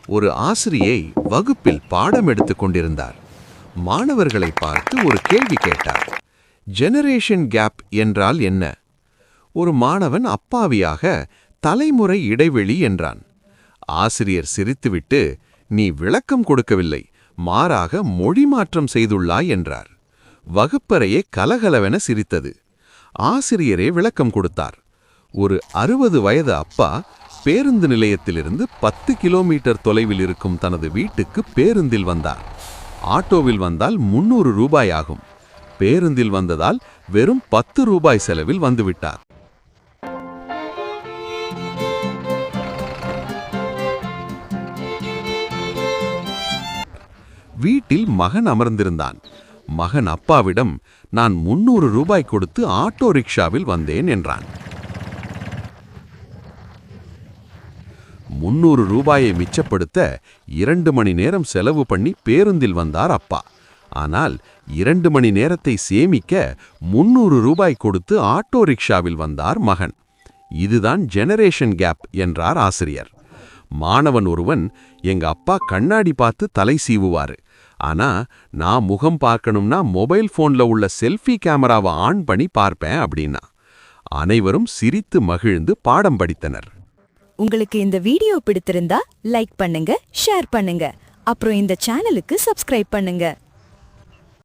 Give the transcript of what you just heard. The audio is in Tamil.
ஒரு ஆசிரியை வகுப்பில் பாடம் எடுத்துக் கொண்டிருந்தார். மாணவர்களை பார்த்து ஒரு கேள்வி கேட்டார். ஜெனரேஷன் கேப் என்றால் என்ன? ஒரு மாணவன் அப்பாவியாக தலைமுறை இடைவெளி என்றான். ஆசிரியர் சிரித்துவிட்டு, நீ விளக்கம் கொடுக்கவில்லை, மாறாக மொழி மாற்றம் செய்துள்ளாய் என்றார். வகுப்பறையே கலகலவென சிரித்தது. ஆசிரியரே விளக்கம் கொடுத்தார். ஒரு 60 வயது அப்பா பேருந்து நிலையத்திலிருந்து 10 கிலோமீட்டர் தொலைவில் இருக்கும் தனது வீட்டுக்கு பேருந்தில் வந்தார். ஆட்டோவில் வந்தால் 300 ரூபாய் ஆகும். பேருந்தில் வந்ததால் வெறும் 10 ரூபாய் செலவில் வந்துவிட்டார். வீட்டில் மகன் அமர்ந்திருந்தான். மகன் அப்பாவிடம், நான் 300 ரூபாய் கொடுத்து ஆட்டோ ரிக்ஷாவில் வந்தேன் என்றான். 300 ரூபாயை மிச்சப்படுத்த 2 மணி நேரம் செலவு பண்ணி பேருந்தில் வந்தார் அப்பா. ஆனால் 2 மணி நேரத்தை சேமிக்க 300 ரூபாய் கொடுத்து ஆட்டோ ரிக்ஷாவில் வந்தார் மகன். இதுதான் ஜெனரேஷன் கேப் என்றார் ஆசிரியர். மாணவன் ஒருவன், எங்க அப்பா கண்ணாடி பார்த்து தலை சீவுவாரு, ஆனா நான் முகம் பார்க்கணும்னா மொபைல் போன்ல உள்ள செல்ஃபி கேமராவை ஆன் பண்ணி பார்ப்பேன் அப்படின்னா. அனைவரும் சிரித்து மகிழ்ந்து பாடம் படித்தனர். உங்களுக்கு இந்த வீடியோ பிடித்திருந்தா லைக் பண்ணுங்க, ஷேர் பண்ணுங்க, அப்புறம் இந்த சேனலுக்கு சப்ஸ்கிரைப் பண்ணுங்க.